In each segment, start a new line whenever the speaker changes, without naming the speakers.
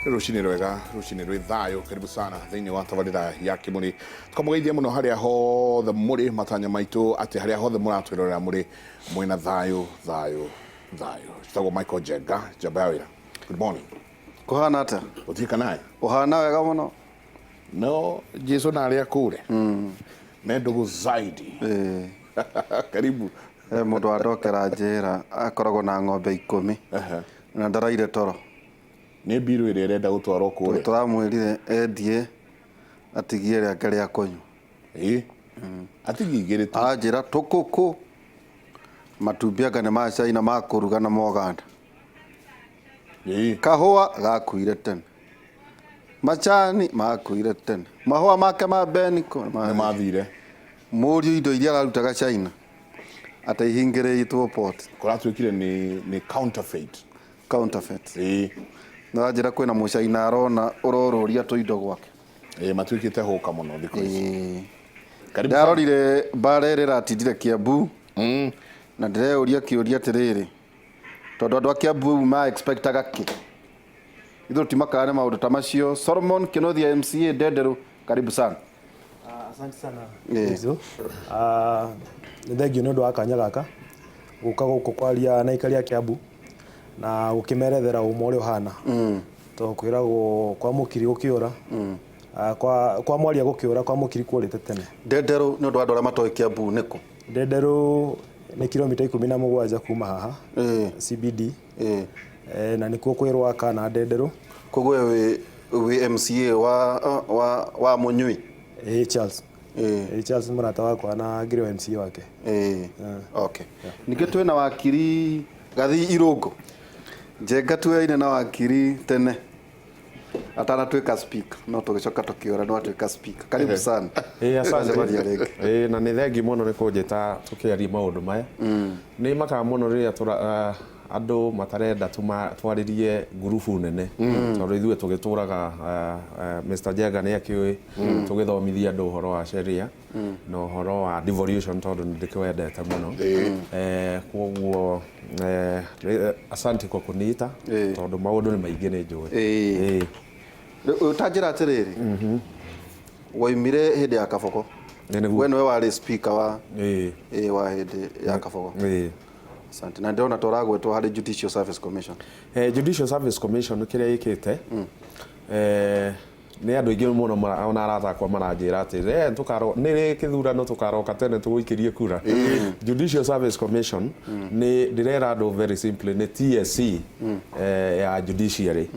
Rucini rwega, rucini rwi thayo, karibu sana thiini wa tabarira ya Kimuri. Tukamugeithia muno haria hothe muri matanya maitu ati haria hothe muratwirorera muri mwina thayo. Citagwo Michael Njenga, njamba ya wira. Good morning.
Kuhana ata?
Utika nae?
Uhana wega muno.
No, Jesu na aria kure. Mendugu zaidi. Karibu.
Mundu adokera njira akoragwo na ng'ombe 10. Na ndaraire toro.
Nĩ mbiru ĩrĩa ĩrenda gũtwarwo kũrĩa.
Tũramwĩrire endie atigie rĩake rĩa kũnyua.
Atigie igĩrĩ tu.
Anjĩra tũkũkũ matumbĩ anga nĩ ma China ma kũruga na moganda. Kahũa gakuire tene. Macani makuire tene. Mahũa make ma Beniko
nĩ mathire.
Mũriũ indo iria ararutaga China ataihingĩrĩtwo port.
Kũratuĩkire nĩ counterfeit.
Na njira kwina mucaina arona uroruria tuindo gwake
matuikite huka muno thiko ici.
Ndarorire bara ĩrĩa ratindire Kiambu na ndireuria kiuria atiriri tondu andu a Kiambu ma expectaga ki ithu timakane maundu ta macio. Solomon Kinothia MCA Ndenderu, karibu sana.
Asante sana Yesu. Nĩ thengio nĩ ũndũ wa kanya gaka guka gũkũ kwaria na ikari ya Kiambu na ukimerethera umwe uhana to kwiragwo kwa mukiri gukiura kwa mwaria gukiura kwa mukiri kurite tene.
Ndenderu ni undu andora matoi Kiambu niku?
Ndenderu ni kilomita 17 kuma haha CBD na nikuo kwirwa kana Ndenderu.
Koguo we MCA wa Munyui
Charles Charles murata wakwa na ngiri wa MCA wake.
Okay. Ningĩ twina wakiri Gathi Irungu. Njenga tuyaine na wakiri tene atanatuika speaker no tugicoka tukiora no atuika speaker. Karibu sana.
Asante. Na nĩ thengi muno nĩ kũnjĩta tukiaria maũndũ maya. Nĩ makaga muno rĩrĩa andu matarenda twaririe ngurubu nene tondũ ithuĩ tũgĩtũraga Mr. Njenga nĩ akĩũĩ tũgĩthomithia andũ ũhoro wa sheria na ũhoro wa devolution tondũ ndĩkĩwendete mũno. Kwoguo asante kwa kũnyita tondũ maũndũ nĩ maingĩ nĩ njũĩ.
Utanjĩra atĩrĩrĩ waimire hĩndĩ ya Kaboko we nĩwe warĩ speaker wa hĩndĩ ya Kaboko. Asante. Na ndona tũragwetwo harĩ Judicial Service Commission.
Judicial Service Commission kĩrĩa ĩkĩte nĩ andũ aingĩ mũno ona arata akwa maranjĩra atĩ nĩ kĩthurano tũkaroka tene tũgũikĩrie kura. Judicial Service Commission nĩ ndĩrera andũ very simply nĩ TSC ya judiciary.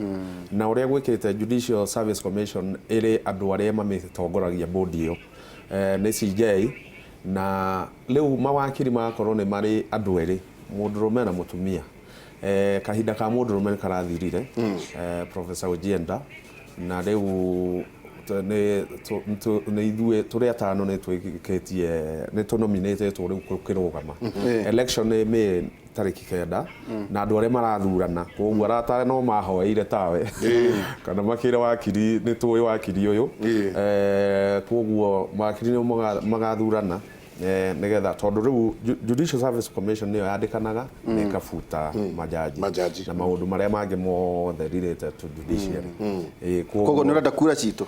Na ũrĩa gwĩkĩte Judicial Service Commission ĩrĩ andũ arĩa mamĩtongoragia board ĩyo nĩ CJ na rĩu mawakiri makorwo nĩ marĩ andũ erĩ, mũndũrũme na mũtumia. Kahinda ka mũndũrũme karathirire Professor Ojienda na rĩu nĩ ithuĩ tũrĩ atano nĩ twĩkĩtie nĩ tũnominĩtĩtwo rĩu kũrũgama. Election nĩ May tarĩki 9 na andũ arĩa marathurana kwoguo arata no mahoeire tawe kana makĩra wakiri nĩ tũĩ wakiri ũyũ kwoguo wakiri nĩ magathurana nigetha tondu riu Judicial Service Commission niyo yandikanaga na ikafuta majaji na maundu maria mangi mothe related to judiciary.
Koguo nĩ ũrenda kura citũ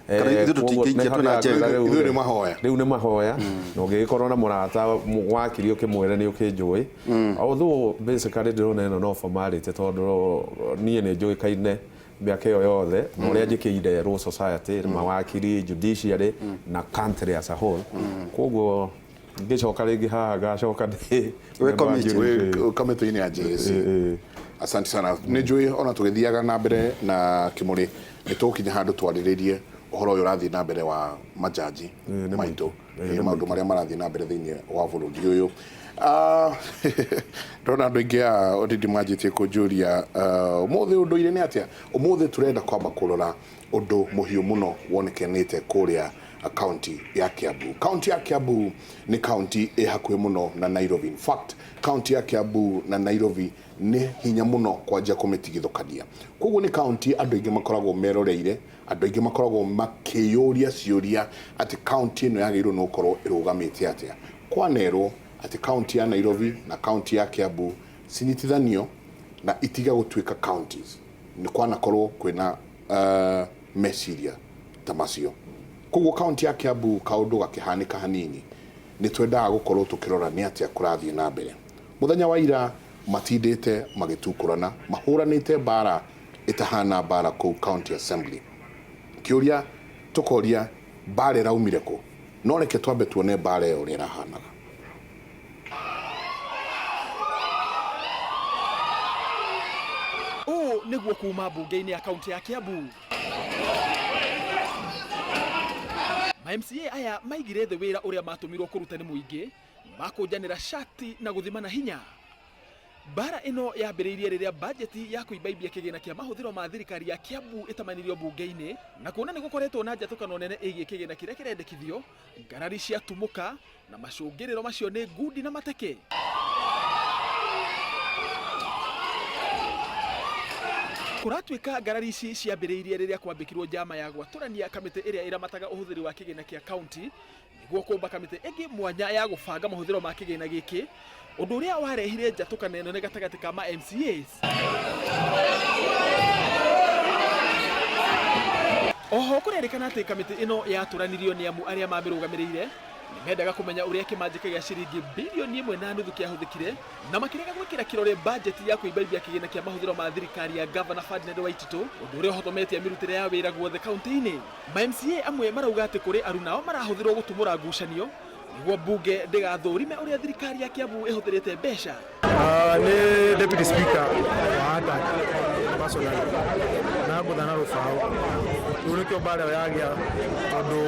kana ithuĩ tũtingĩikia twĩna Njenga
rĩu nĩ mahoya na ũngĩgĩkorwo na mũrata wakiri ũkĩmwĩre nĩ ũkĩnjũĩ although basically ndĩrona ĩno no formality tondũ niĩ nĩ njũĩkaine mĩaka ĩyo yothe na ũrĩa njĩkĩire Law Society mawakiri judiciary na country as a whole. Kwoguo ngicoka rĩngĩ haha ngacoka
kamĩtĩ-inĩ ya JSC. Asante sana. Nĩ njũĩ ona tũgĩthiaga na mbere na Kimuri nĩ tũkinya handũ twarĩrĩrie ũhoro ũyũ ũrathiĩ na mbere wa majaji maitũ maũndũ marĩa marathiĩ na mbere thĩinĩ wa bũrũri ũyũ. Ndona andũ aingĩ odidi manjĩtie kũnjũria ũmũthĩ ũndũire nĩ atĩa. Ũmũthĩ tũrenda kwamba kũrora ũndũ mũhiũ mũno wonekanĩte kũrĩa kaunti ya Kiambu. Kaunti ya Kiambu ni kaunti ĩ hakuhĩ mũno na Nairobi. In fact, kaunti ya Kiambu na Nairobi nĩ hinya mũno kwanja kũmĩtigithũkania. Kwoguo nĩ kaunti andũ aingĩ makoragwo meroreire, andũ aingĩ makoragwo makĩyũria ciũria atĩ kaunti ĩno yagĩrĩirwo nĩ gũkorwo ĩrũgamĩte atĩa. Kwanerwo atĩ kaunti ya Nairobi na kaunti ya Kiambu cinyitithanio na itiga gũtuĩka counties. nĩ kwanakorwo kwĩna meciria ta macio. Koguo kaunti ya Kiambu kaundu gakihanika hanini nĩ twendaga gũkorwo tũkĩrora nĩ atĩa kũrathiĩ na mbere. Mũthenya wa ira matindĩte magĩtukũrana, mahũranĩte mbara ĩtahana mbara kũu county assembly. Kĩũria tũkoria mbara ĩraumire kũ? No reke twambe tuone mbara ĩyo ũrĩa ĩrahanaga.
Nĩguo kuma mbunge-inĩ ya kaunti ya Kiambu. Ma-MCA aya maigire thĩ wĩra ũrĩa matũmirwo kũruta nĩ mũingĩ, makũnjanĩra shati na gũthimana hinya. Mbara ĩno yambĩrĩirie rĩrĩa bajeti ya kũimbaimbia kĩgĩna kĩa mahũthĩro ma thirikari ya Kiambu ĩtamanirio mbunge-inĩ, na kuona nĩ gũkoretwo na njatũkano nene ĩgiĩ kĩgĩna kĩrĩa kĩrendekithio, ngarari ciatumũka na macũngĩrĩro macio nĩ ngundi na mateke. Kuratuĩka ngarari ici ciambĩrĩirie rĩrĩa kwambĩkirwo njama ya gwatũrania kamĩtĩ ĩrĩa ĩramataga ũhũthĩri wa kĩgĩna kĩa kaunti nĩguo kũmba kamĩtĩ ĩngĩ mwanya ya gũbanga mahũthĩro ma kĩgĩna gĩkĩ, ũndũ ũrĩa warehire njatũkano nene gatagatĩ ka ma-MCAs. Oho kũrerĩkana atĩ kamĩtĩ ĩno yatũranirio nĩ amu arĩa mamĩrũgamĩrĩire nĩmendaga kũmenya ũrĩa kĩmanjĩka gĩa ciringi bilioni 1.5 kĩahũthĩkire, na makĩrega gwĩkĩra kĩrore bajeti ya kũimbaimbia kĩgĩna kĩa mahũthĩro ma thirikari ya Governor Ferdinand Waititu, ũndũ ũrĩa ũhotometie mĩrutĩre ya wĩra guothe kaunti-inĩ. Ma-MCA amwe marauga atĩ kũrĩ aruna ao marahũthĩrwo gũtumũra ngucanio nĩguo mbunge ndĩgathũrime ũrĩa thirikari ya Kiambu ĩhũthĩrĩte mbeca.
Nĩ deputy speaker wa ATAC personally na Mũthana Rũbaũ. Rĩu nĩkĩo mbara ĩyo yagĩa tondũ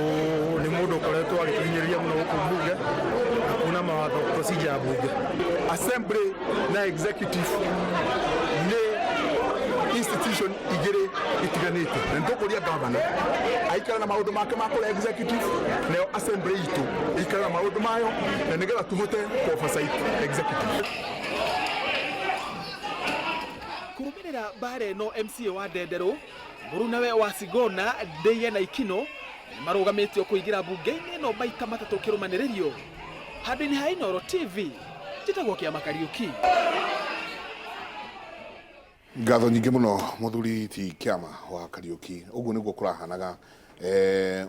nĩ mũndũ ũkoretwo agĩkinyĩrĩria mũno gũkũ mbunge na kuna mawatho procedure ya mbunge.
Assembly na executive nĩ institution igĩrĩ itiganĩte, na nĩtũkũria governor aikara na maũndũ make ma kũrĩa executive, nayo assembly itũ ikara na maũndũ mayo, na nĩgetha tũhote oversight executive.
Kũrũmĩrĩra mbara ĩno, MCA wa Ndenderũ Mũrunawe wa Sigona Ndĩiye na Ikino marũgamĩtio kũingĩra mbunge-inĩ ĩno maita matatũ kĩrũmanĩrĩrio. Handũ-inĩ ha Inooro TV, njĩtagwo Kĩama Kariuki.
Ngatho nyingĩ mũno mũthuri ti Kĩama wa Kariuki. Ũguo nĩguo kũrahanaga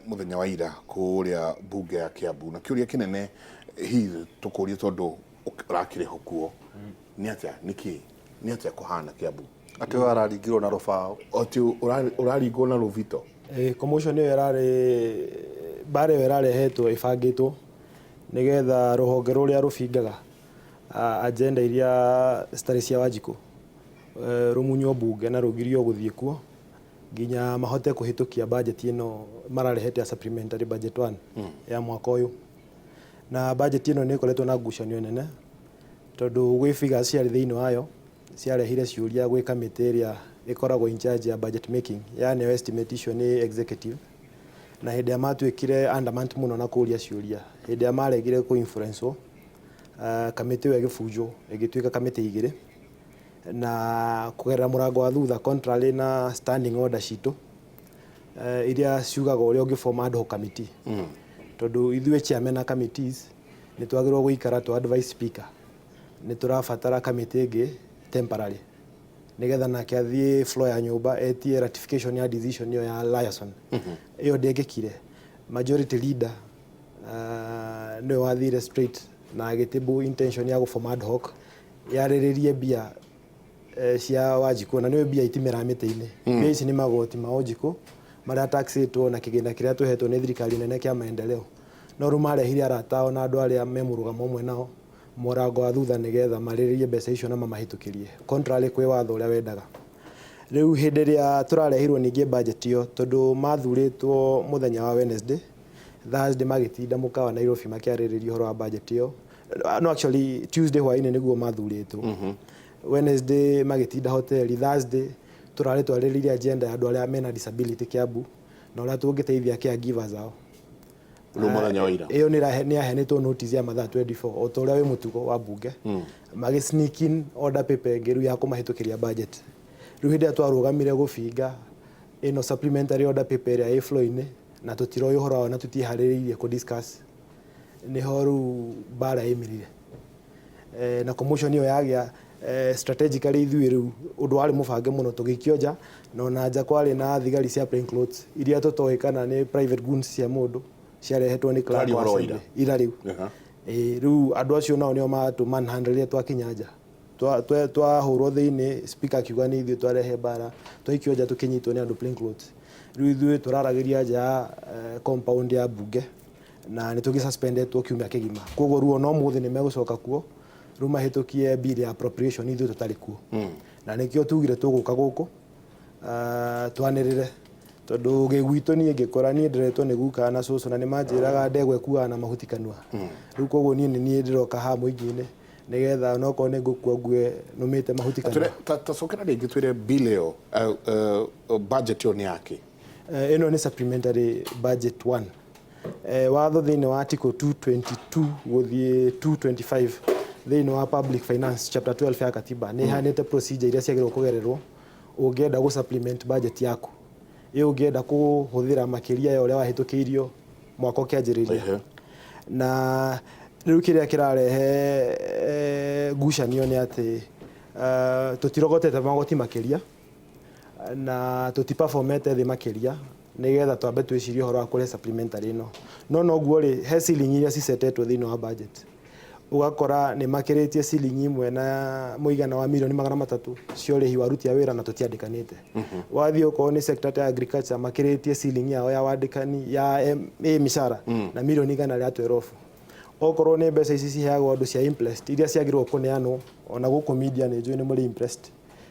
mũthenya wa ira kũrĩa mbunge ya Kiambu, na kĩũria kĩnene hihi tũkũrie tondũ ũrakĩrĩ ho kuo nĩ atĩa nĩkĩ nĩ atĩa kũhana Kiambu
atĩ wararingirwo na Rũbaũ
atĩ ũraringwo na Rũvito.
Commotion ĩyo ĩrarĩ mbara ĩyo ĩrarehetwo ĩbangĩtwo nĩgetha rũhonge rũrĩa rũbingaga agenda iria citarĩ cia Wanjikũ rũmunywo mbunge na rũgirio gũthiĩ kuo nginya mahote kũhĩtũkia bajeti ĩno mararehete supplementary budget 1 ya mwaka ũyũ. Na bajeti ĩno nĩ ĩkoretwo na ngucanio nene tondũ gwĩ figures ciarĩ thĩinĩ wayo ciarehire ciũria gwĩ kamĩtĩ ĩrĩa ĩkoragwo in charge ya budget making, yani estimate icio nĩ executive, na hĩndĩ ya matuĩkire undermanned mũno na kũria ciũria, hĩndĩ ya maregire kũ influence kamĩtĩ ĩyo ĩgĩbunjwo ĩgĩtuĩka kamĩtĩ igĩrĩ na kũgerera mũrango wa thutha contrary na standing order citũ iria ciugaga ũrĩa ũngĩform ad hoc committee. Tondũ ithuĩ chairman na committees nĩ twagĩrĩirwo gũikara to advise speaker, nĩ tũrabatara kamĩtĩ ĩngĩ temporary nigetha nake athiĩ floor ya nyũmba etie ratification ya decision ĩyo ya Liason. Ĩyo ndĩngĩkire. Majority leader nĩwe wathire straight na agĩtĩbũ intention ya gũform ad hoc yarĩrĩrie mbia cia Wanjikũ, na nĩwe mbia itimĩra mĩtĩ-inĩ. Mbia ici nĩ magoti ma Wanjikũ marĩa taxĩtwo na kĩgĩna kĩrĩa tũhetwo nĩ thirikari nene kĩa maendeleo. No rĩu marehire aratao na andũ arĩa me mũrũgamo ũmwe nao mũrango wa thutha nĩgetha marĩrĩrie mbeca icio na mamahĩtũkĩrie contrary kwĩ watho ũrĩa wendaga. Rĩu hĩndĩ ĩrĩa tũrarehirwo ningĩ budget ĩyo tondũ mathurĩtwo mũthenya wa Wednesday, Thursday magĩtinda mũkawa Nairobi makĩarĩrĩria ũhoro wa budget ĩyo. No actually Tuesday hwaĩ-inĩ nĩguo mathurĩtwo. Wednesday magĩtinda hoteli, Thursday tũrarĩ twarĩrĩria agenda ya andũ arĩa mena disability Kiambu na ũrĩa tũngĩteithia caregivers ao.
Mũthenya wa ira
ĩyo nĩ yaheanĩtwo notice ya mathaa 24 o ta ũrĩa wĩ mũtugo wa mbunge magĩ sneak in order paper ĩngĩ rĩu ya kũmahĩtũkĩria budget. Rĩu hĩndĩ ĩrĩa twarũgamire gũbinga ĩno supplementary order paper ĩrĩa ĩ flow-inĩ na tũtiroĩ ũhoro wao na tũtiharĩrĩirie kũ discuss, nĩho rĩu mbara ĩmĩrire na commotion ĩyo yagĩa strategically ithuĩ rĩu ũndũ warĩ mũbange mũno tũgĩkĩonja na ona nja kwarĩ na thigari cia plain clothes iria tũtoĩ kana nĩ private goons cia mũndũ ciarehetwo nĩ clerk wa Assembly ira rĩu rĩu andũ acio nao nĩo matũmanhandle rĩrĩa twakinya nja twahũrwo thĩinĩ speaker akiuga nĩ ithuĩ twarehe mbara twaikio nja tũkĩnyitwo nĩ andũ plain clothes rĩu ithuĩ tũraragĩria nja compound ya mbunge na nĩ tũgĩsuspendetwo kiumia kĩgima koguo ruo no mũthĩ nĩ megũcoka kuo rĩu mahĩtũkie bill ya appropriation ithuĩ tũtarĩ kuo na nĩkĩo tugire tũgũka gũkũ twanĩrĩre tondũ gĩgwitũ niĩ ngĩkora niĩ ndĩretwo nĩ guka na cũcũ na nĩ manjĩraga ndegwa ĩkuaga na mahuti kanua rĩu koguo niĩ nĩ niĩ ndĩroka haha mũingĩ-inĩ nĩgetha onokorwo nĩ ngũkua ngue nũmĩte mahuti kanua
tacokera rĩngĩ twĩre bill ĩyo budget ĩyo nĩ yake
ĩno nĩ supplementary budget 1 watho thĩinĩ wa article 222 gũthiĩ 225 thĩinĩ wa public finance chapter 12 ya katiba nĩ hanĩte procedure iria ciagĩrĩirwo kũgererwo ũngĩenda gũ supplement budget yaku ũngĩenda kũhũthĩra makĩria ya ũrĩa wahĩtũkĩirio mwaka ũkĩanjĩrĩria na rĩu kĩrĩa kĩrarehe ngucanio nĩ atĩ tũtirogotete magoti makĩria na tũtiperformete thĩ makĩria nĩgetha twambe twĩcirie ũhoro wa kũrĩa supplementary ĩno no noguo rĩ he ceiling iria cicetetwo thĩinĩ wa budget ugakora nĩ makĩrĩtie ceiling imwe na mũigana wa mirioni 300 cio rĩhi wa aruti a wĩra na tũtiandĩkanĩte wathiĩ okorwo nĩ sector ya agriculture makĩrĩtie ceiling yao ya wandĩkani ya mĩcara na mirioni 112 okorwo nĩ mbeca ici ciheagwo andũ cia imprest iria ciagĩrĩirwo kũneanwo ona gũkũ media nĩ njũĩ nĩ mũrĩ imprest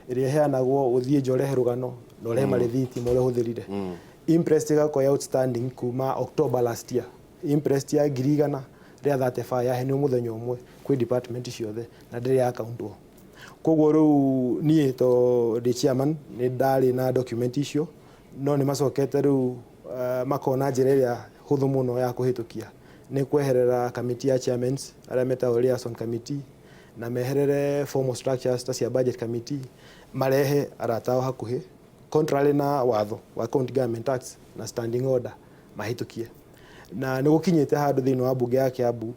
iria heanagwo ũthiĩ nja ũrehe rũgano na ũrehe marĩthiti ma ũrĩa ũhũthĩrire imprest ĩgakorwo outstanding kuma October last year imprest ya 100 rĩa 35 yahenio mũthenya ũmwe kwĩ department ciothe na ndĩrĩ akaũntwo koguo rĩu niĩ to ndĩ chairman nĩ ndarĩ na document icio no nĩ macokete rĩu makona njĩra ĩrĩa hũthũ mũno ya kũhĩtũkia nĩ kweherera committee ya chairmans arĩa metagwo liaison committee na meherere formal structures ta cia budget committee marehe arata ao hakuhĩ contrary na watho wa county government acts na standing order mahĩtũkie na nĩ gũkinyĩte handũ thĩinĩ wa mbunge ya Kiambu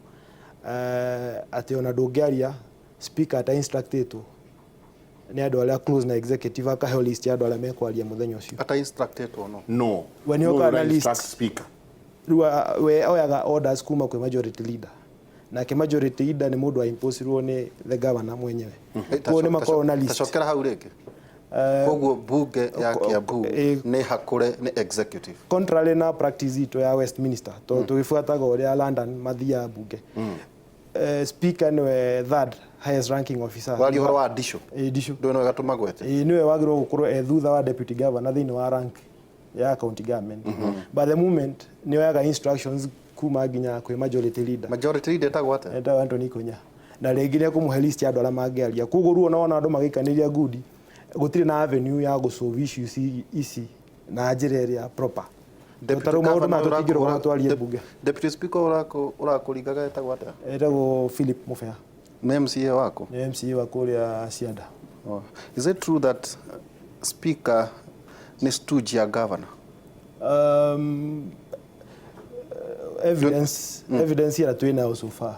atĩ ona ndũngĩaria speaker ata instructĩtwo nĩ andũ arĩa close na executive akahe list ya andũ arĩa mekwaria mũthenya ũcio
ata instructĩtwo
no
when you can list
speaker
we oyaga orders kuma kwĩ majority leader na ke majority leader nĩ mũndũ imposirwo nĩ the governor mwenyewe kwa nĩ makorwo na list
tacokera hau rĩngĩ koguo bunge ya Kiambu nĩ hakũre nĩ executive
contrary na practice ito ya Westminster to tũgĩbuataga ũrĩa London mathiaga bunge speaker nĩwe third highest ranking officer
wali ũhoro wa Disho
Disho
ndũĩ no gatũma gwete
nĩwe wagĩrĩirwo gũkorwo thutha wa deputy governor thĩinĩ wa rank ya county government by the moment nĩoyaga instructions kuma nginya kwĩ majority leader
etagwo atĩa
etagwo Anthony Konya na rĩngĩ nĩ kũmũhe list ya andũ arĩa mangĩaria koguo ruo naona andũ magĩkanĩria ngudi gũtirĩ na avenue ya gũsolve issues ici na njĩra ĩrĩa proper Deputy Speaker
ũrakũringaga etagwo atĩa
etagwo Philip Mufea
nĩ MCA wako
nĩ MCA wa kũrĩa Cianda
is it true that speaker nĩ stooge ya governor
evidence ĩrĩa twĩnayo so far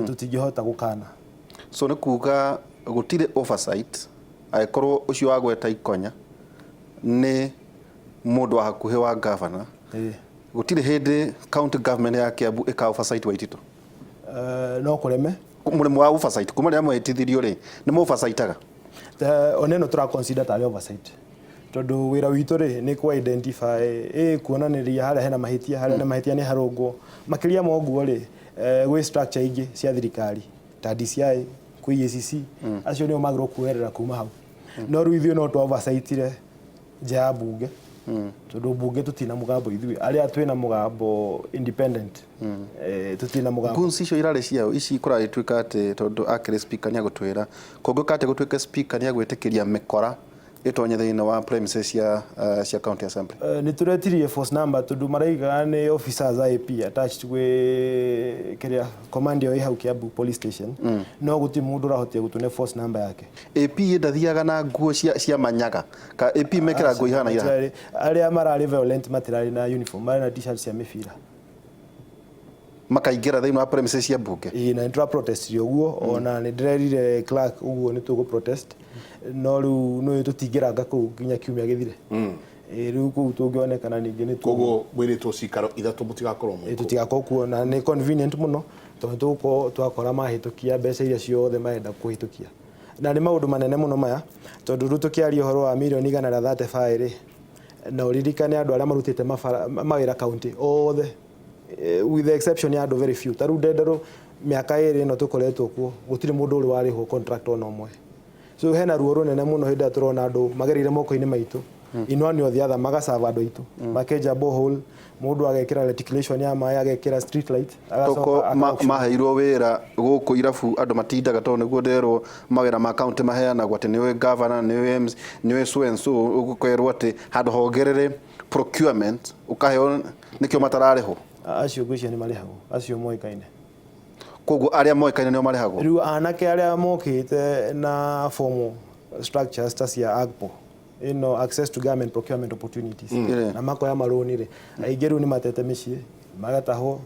tũtingĩhota gũkana
so nĩ kuga gũtirĩ oversight agĩkorwo ũcio wagweta Ikonya nĩ mũndũ wa hakuhĩ wa governor gũtirĩ hĩndĩ county government ya Kiambu ĩka oversight wa Itito
no kũreme
mũrĩmo wa oversight kuma rĩrĩa mwĩtithirio rĩ nĩ mũ oversightaga
oneno tũra consider tarĩ oversight tondũ wĩra witũ rĩ nĩ ku identify kuonanĩria harĩa hena mahĩtia harĩa na mahĩtia nĩ harũngwo makĩria ma ũguo rĩ gwĩ structure ingĩ cia thirikari ta DCI kwĩ EACC acio nĩo magĩrĩirwo kuoerera kuma hau no rĩu ithuĩ no twa oversight-ire nja ya mbunge tondũ mbunge tũtina mũgambo ithuĩ arĩa twĩna mũgambo independent tũtina mũgambo
guns icio irarĩ ciao ici kũragĩtuĩka atĩ tondũ akĩrĩ speaker nĩ agũtwĩra kũngĩũka atĩ gũtuĩka speaker nĩ agwĩtĩkĩria mĩkora itonye thĩinĩ wa premises cia county assembly
nĩ tũretirie force number tondũ maraigaga nĩ officers IP attached gwĩ kĩrĩa command ĩyo hau Kiambu police station no gũtirĩ mũndũ ũrahotire gũtũne force number yake
AP ndathiaga na nguo cia manyaga ka AP mekĩra nguo ihana
arĩa mararĩ violent matirarĩ na uniform marĩ na t-shirt cia mĩbira
makaingĩra thĩinĩ wa premises cia mbunge.
Na nĩtũra protest ũguo ona nĩ ndĩrerire clerk ũguo nĩ tũgũ protest no rĩu nĩ tũtingĩranga kũu nginya kiumia gĩthire. Rĩu kũu tũngĩonekana ningĩ nĩ
koguo mwĩrĩtwo cikaro ithatũ mũtigakorwo mũkuo.
Tũtigakorwo kuo na nĩ convenient mũno tondũ twakora mahĩtũkia mbeca iria ciothe marenda kũhĩtũkia. Na nĩ maũndũ manene mũno maya tondũ rĩu tũkĩaria ũhoro wa mirioni 135 rĩ na ũririkane andũ arĩa marutĩte mawĩra kaunti othe with the exception ya andũ very few. Tarĩu Ndenderũ mĩaka ĩrĩ ĩno tũkoretwo kuo gũtirĩ mũndũ ũrĩ warĩhwo contract ona ũmwe. So hena ruo rũnene mũno hĩndĩ ĩrĩa tũrona andũ magereire moko-inĩ maitũ inwani o the other magasava andũ aitũ makenja borehole mũndũ agekĩra reticulation ya maĩ agekĩra street light
agacoka maheirwo wĩra gũkũ irabu andũ matindaga tondũ nĩguo nderwo mawĩra ma county maheanagwo atĩ nĩwe governor nĩwe MC nĩwe so and so ũgũkerwo atĩ handũ hongerere procurement ũkaheo nĩkĩo matararĩhwo.
Acio ngwĩciria nĩ marĩhagwo acio moĩkaine.
Koguo arĩa moĩkaine nĩo marĩhagwo.
Rĩu anake arĩa mokĩte na formal structures ta cia AGPO access to government procurement opportunities na makoya marũni rĩ aingĩ rĩu nĩ matete mĩciĩ magatahwo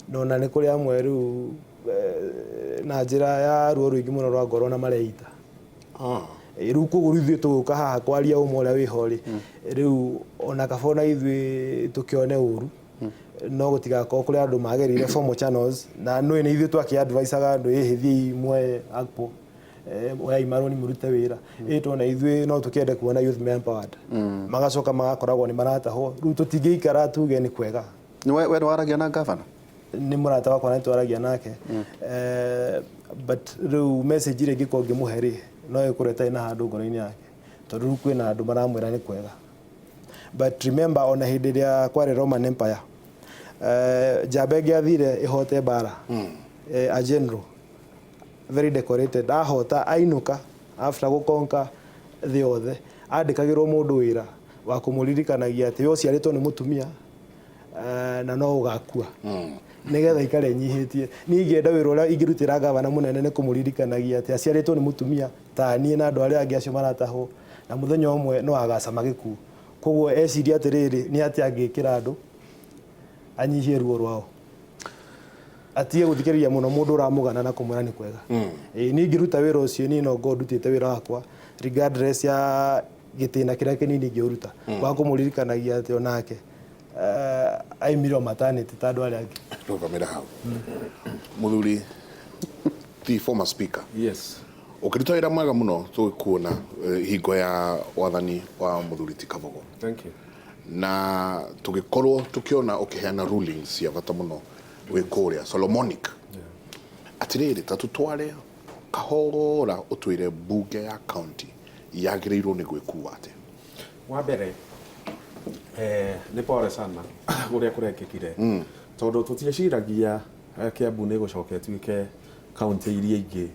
nona nĩ kũrĩ amwe rĩu na njĩra ya ruo rũingĩ mũno rwa ngoro na mareita. Rĩu koguo ithuĩ tũgũka haha kwaria ũmwe ũrĩa wĩho rĩ rĩu ona kabona ithuĩ tũkĩone ũru no gũtigakorwo kũrĩ andũ magerire formal channels na nĩ ithuĩ twakĩ-advisaga andũ ĩhĩthiĩ imwe AGPO oyai marũni mũrute wĩra ĩtona ithuĩ no tũkĩende kuona youth empowered magacoka magakoragwo nĩ maratahwo rĩu tũtingĩikara tuge nĩ kwega.
We waragia na governor?
Nĩ mũrata wakwa nĩ twaragia nake but rĩu message rĩngĩ ko ngĩmũhe rĩ no ĩkũreta ina handũ ngoro-inĩ yake tondũ rĩu kwĩna andũ maramwĩra nĩ kwega. But remember ona hĩndĩ ĩrĩa kwarĩ Roman Empire njamba ĩngĩathire ĩhote mbara a general very decorated ahota ainũka after gũkonka thĩ yothe andĩkagĩrwo mũndũ wĩra wa kũmũririkanagia atĩ we ũciarĩtwo nĩ mũtumia na no ũgakua nĩgetha ikare nyihĩtie. Niĩ ingĩenda wĩra ũrĩa ingĩrutĩra gavana mũnene nĩ kũmũririkanagia atĩ aciarĩtwo nĩ mũtumia ta niĩ na andũ arĩa angĩ acio maratahwo na mũthenya ũmwe no agacama gĩkuũ. Koguo eciria atĩrĩrĩ nĩ atĩ angĩkĩra andũ anyihie ruo rwao atige gũthikĩrĩria mũno mũndũ ũramũgana na kũmwĩra nĩ kwega. Niĩ ingĩruta wĩra ũcio niĩ no ngorwo ndutĩte wĩra wakwa regardless ya gĩtĩna kĩrĩa kĩnini ingĩũruta wa kũmũririkanagia atĩ onake aimirwo maternity ta andũ arĩa angĩ.
Rũgamĩra hau mũthuri the former speaker.
Yes.
Ũkĩruta wĩra mwega mũno tũkuona hingo ya wathani wa mũthuri ti Kabogo.
Thank you.
Na tũgĩkorwo tũkĩona ũkĩheana rulings cia bata mũno wĩ kũrĩa Solomonic. Atĩrĩrĩ ta tũtware kahora ũtwĩre mbunge ya county yagĩrĩirwo nĩ gwĩkua atĩ.
Wa mbere nĩ pore sana ũrĩa kũrekĩkire tondũ tũtieciragia Kiambu nĩ gũcoka ĩtuĩke county iria ingĩ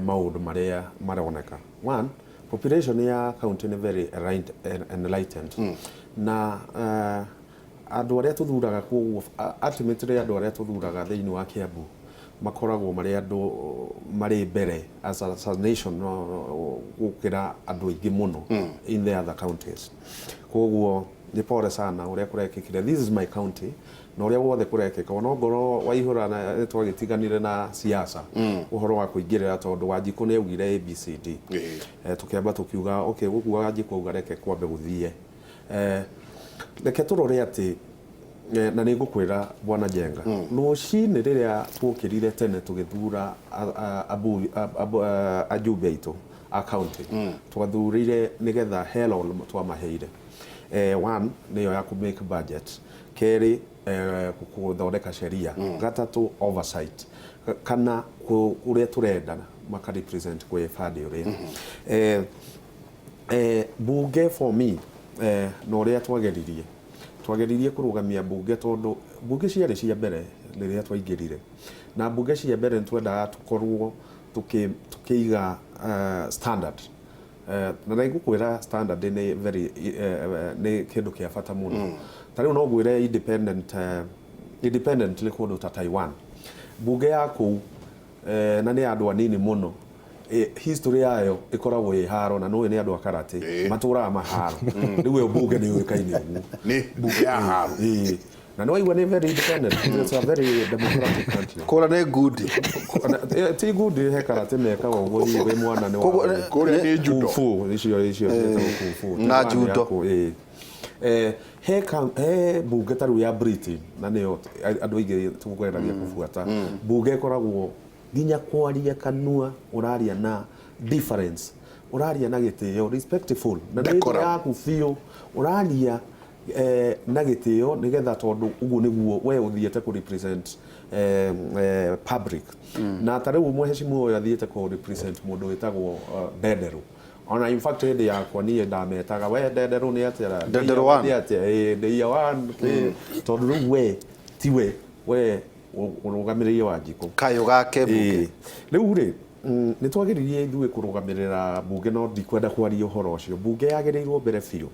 maũndũ marĩa maroneka. One, population ya county nĩ very enlightened na andũ arĩa tũthuraga koguo ultimately andũ arĩa tũthuraga thĩinĩ wa Kiambu makoragwo marĩ andũ marĩ mbere as a nation gũkĩra andũ aingĩ mũno in the other counties. Koguo nĩ pore sana ũrĩa kũrekĩkire. This is my county na ũrĩa wothe kũrekĩka ona ngoro waihũra na twagĩtiganire na siasa ũhoro wa kũingĩrĩra tondũ Wanjikũ nĩ augire ABCD tũkĩamba tũkiuga okay gũkua Wanjikũ auga reke kwambe gũthiĩ reke tũrore atĩ na nĩ ngũkwĩra bwana Njenga rũcinĩ rĩrĩa twokĩrire tene tũgĩthura ajumbe aitũ a county twathurire nĩgetha hello twamaheire one nĩyo ya ku make budget kerĩ gũthondeka sheria gatatũ oversight kana ũrĩa tũrenda maka represent kwĩ bande ũrĩa bunge for me na ũrĩa twageririe kũrũgamia bunge tondũ bunge ciarĩ cia mbere rĩrĩa twaingĩrire na bunge cia mbere nĩtwendaga tũkorwo tukĩiga standard na ngũkwĩra standard nĩ very nĩ kĩndũ kĩa bata mũno. Tarĩu no ngwĩre independently kũndũ ta Taiwan bunge ya kũu na nĩ andũ anini mũno history yayo ikoragwo iharo na no nĩ andũ a karate matũraga maharo rĩu bunge nĩ yũĩkaine ũguo
nĩ bunge ya haro
na no igwa ni very independent. It's a very democratic country.
Kora ne good.
Ti good he karate meka wo we mwana ni
Kore ni judo.
Kufu icio kufu.
Na judo.
He bunge taru ya Britain na nio andu aingĩ tũkweragia kũbuata bunge koragwo nginya kwaria kanua ũraria na difference ũraria na gĩtĩo respectful na nĩ yaku biũ ũraria na gĩtĩo nĩgetha tondũ ũguo nĩguo we ũthiĩte kũ represent public na tarĩu mheshimiwa ũyũ athiĩte kũ represent mũndũ wĩtagwo Ndenderu. Ona in fact hĩndĩ yakwa niĩ ndametaga we Ndenderu nĩ atĩa
Ndenderu one
ndĩia one tondũ rĩu we tiwe we ũrũgamĩrĩire Wanjikũ
kayo gake bunge
rĩu rĩ nĩ twagĩrĩire ithuĩ kũrũgamĩrĩra bunge no ndikwenda kwaria ũhoro ũcio bunge yagĩrĩirwo mbere biũ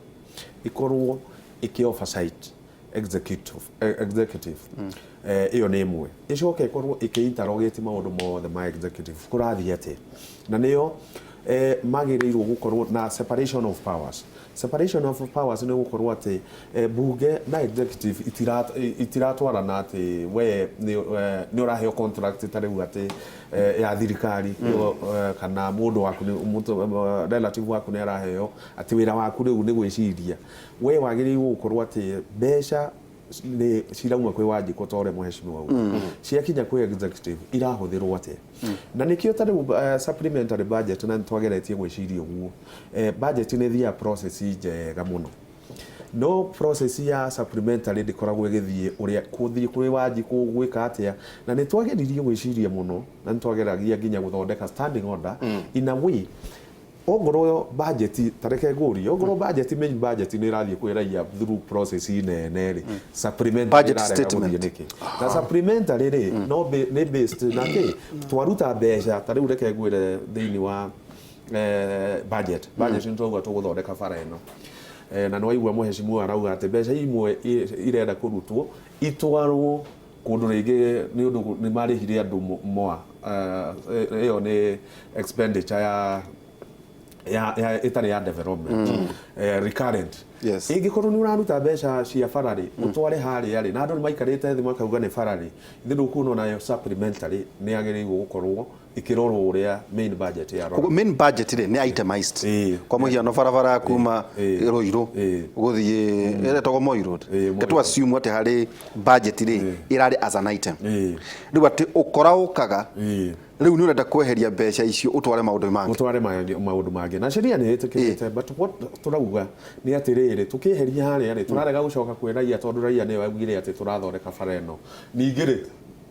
ikorwo iki oversight executive iyo nĩ ĩmwe icoke ikorwo iki-interrogate maũndũ mothe ma executive kũrathiĩ atĩa na nĩyo magĩrĩirwo gũkorwo na separation of powers nĩ gũkorwo atĩ bunge na executive itiratwarana atĩ we nĩ ũraheo contract ta rĩu atĩ ya thirikari kana mũndũ waku relative waku nĩ araheo atĩ wĩra waku rĩu nĩ gwĩciria we wagĩrĩirwo gũkorwo atĩ mbeca nĩ cirauma kwĩ Wanjikũ ta ũrĩa mheshimiwa ũyũ ciakinya kwĩ executive irahũthĩrwo atĩa na nĩkĩo ta rĩu supplementary budget na nĩtwageretie gwĩciria ũguo budget nĩ thiaga process njega mũno no process ya supplementary ndĩkoragwo ĩgĩthiĩ ũrĩa kũthiĩ kwĩ Wanjikũ gwĩka atĩa na nĩtwageririe gwĩciria mũno na nĩtwageragia nginya gũthondeka standing order in a way ongorwo budget tareke ngũri ongorwo main budget nĩ ĩrathiĩ kwĩ raia through process nene rĩ supplementary
budget statement
na supplementary rĩ no nĩ based na kĩ twaruta mbeca ta rĩu reke ngwĩre thĩinĩ wa budget nĩ twauga tũgũthondeka bara ĩno na no aigua mheshimiwa arauga atĩ mbeca imwe irenda kũrutwo itwarwo kũndũ rĩngĩ nĩ ũndũ nĩ marĩhire andũ moa ĩyo nĩ expenditure ya itarĩ ya development recurrent ingĩkorwo nĩ ũraruta mbeca cia bara rĩ ũtware harĩa rĩ na andũ nĩ maikarĩte thĩ makauga nĩ bara rĩ ithe ndũkuona nayo supplementary nĩ yagĩrĩirwo gũkorwo ikĩrorwo ũrĩa main budget yarorwo
main budget rĩ nĩ itemized kwa mũhiano barabara kuma Rũirũ gũthiĩ ĩretagwo Moi Road ngatũ assume atĩ harĩ budget rĩ ĩrarĩ as an item rĩu atĩ ũkora ũkaga rĩu nĩ ũrenda kweheria mbeca icio ũtware maũndũ mangĩ
na sheria nĩ ĩtĩkĩrĩte but what turauga nĩ atĩ rĩrĩ tukĩheria harĩa rĩ turarega gũcoka kwĩ raia tondũ raia nĩ waugire atĩ tũrathondeka bara ĩno ningĩ rĩ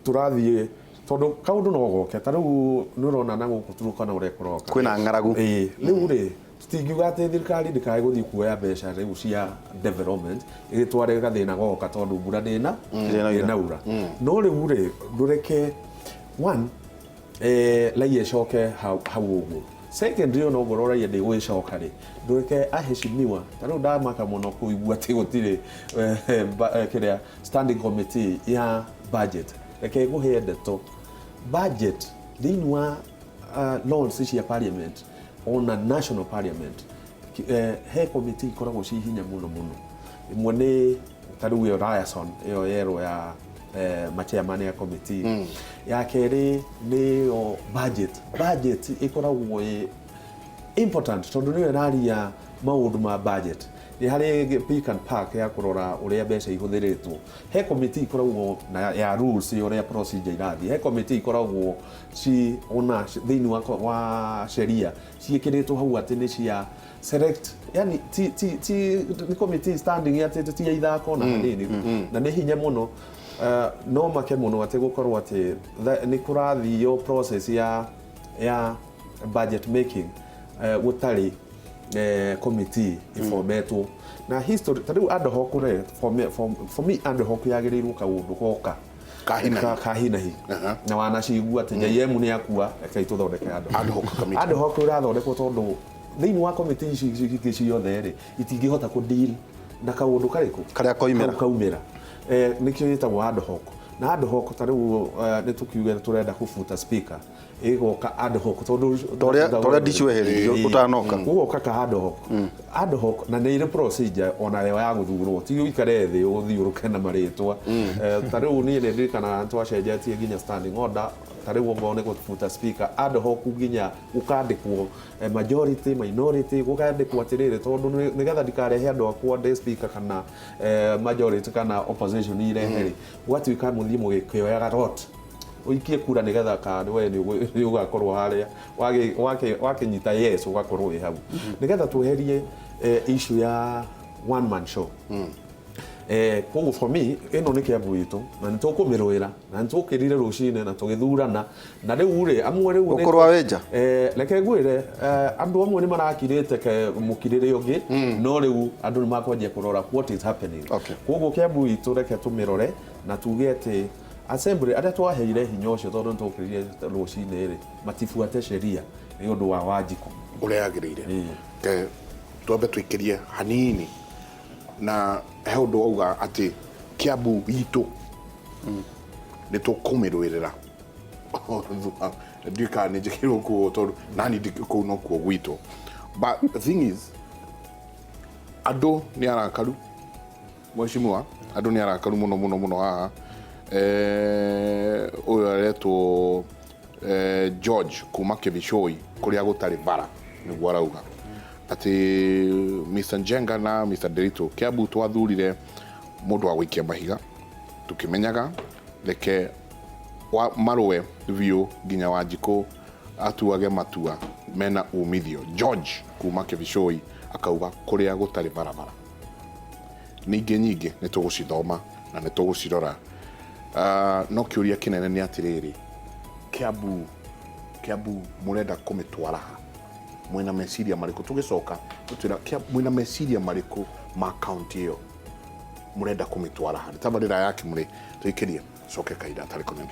turathiĩ tondũ kaũndũ no goke ta rĩu nĩ ũrona na gũkũ Turukana ũrĩa kũroka
kwĩna ng'aragu
rĩu rĩ tutingiuga atĩ thirikari ndĩkae gũthiĩ kuoya mbeca rĩu cia development ĩgĩtware gathĩna goka tondũ mbura ndĩnaura no rĩu rĩ ndũreke one raia icoke hau ũguo secondary no ngoro raia ndĩgũgĩcoka rĩ ndũreke aheshimiwa ta rĩu ndamaka mũno kũigua atĩ gũtirĩ kĩrĩa standing committee ya budget reke ngũhe ndeto budget thĩinĩ wa laws cia parliament ona national parliament he committee ikoragwo ciĩ hinya mũno imwe nĩ ta rĩu ĩyo Ryerson ĩyo yerwo ya machairman ya committee ya kerĩ nĩyo budget ĩkoragwo important tondũ nĩyo ĩraria maũndũ ma budget nĩ harĩ pick and pack ya kũrora ũrĩa mbeca ihũthĩrĩtwo he committee ikoragwo na ya rules ũrĩa procedure irathiĩ he committee ikoragwo ci ona thĩinĩ wa sheria ciĩkĩrĩtwo hau atĩ nĩ cia select yani ti committee standing atĩ ti ithako na hanini na nĩ hinya mũno no make mũno atĩ gũkorwo atĩ nĩ kũrathiĩ process ya budget making gũtarĩ committee iformetwo na history ta rĩu ad hoc for me ad hoc yagĩrĩirwo kaũndũ goka kahinahi na wanacigua atĩ JM nĩ yakua reke tũthondeke ad hoc ĩrathondekwo tondũ thĩinĩ wa committee ici ciothe rĩ itingĩhota kũ deal na kaũndũ karĩkũ
karĩa koimĩra
nĩkĩo gĩtagwo ad hoc na ad hoc ta riu ni tukiuga turenda kufuta speaker igoka ad hoc tondu
toria ndicwehererio utanoka
ugoka ka ad hoc na ni ile procedure ona yo ya guthurwo ti uikare thi uthiuruke na maritwa ta riu ni ndirikana twacenjetie nginya standing order ta riu ngone gufuta speaker ad hoc nginya ukandikwo majority minority gukandikwo atiriri tondu nigetha ndikarehe andu akwa de speaker kana majority kana opposition ireheri gwatuika muthie mugikioyaga rot uikie kura nigetha ka we ni ugakorwo haria wakinyita yes ugakorwo wi hau nigetha tweherie issue ya one man show koguo for me ino ni Kiambu itu na nitukumirwira na nitukirire rucine na tugithurana na riu ri amwe riu
ukorwa wenja
leke ngwire andu amwe ni marakirite ke mukirire ungi no riu andu ni makwanjia kurora what is happening koguo Kiambu itu reke tumirore na tuge ati assembly aria twaheire hinya ucio tondu nitukirire rucine ri matifuate sheria ni undu wa Wanjiku
uria agirire twambe twikirie hanini na he undu wauga ati Kiambu itu ni tukumirwirira ndika ni jikiro ku tondu nani ndiko no ku gwitu but the thing is ado ni arakaru mweshimwa ado ni arakaru muno haha uyu aretwo George kuma Kivishoi kuria gutari bara niguo arauga ati Mr Njenga na Mr Derito Kiambu twathurire mundu wa gwikia mahiga tukimenyaga reke marwe view ginya Wanjiku atuage matua mena umithio George kuma Kivishoi akauga kuria gutari barabara ninge nyingi nitugucithoma na nitugucirora no kiuria kinene ni atiriri Kiambu murenda kumitwara mwena meciria mariku tugicoka tutira mwena meciria mariku ma county iyo murenda kumitwara handi tabarira yake muri tuikirie coke kaida tari kunene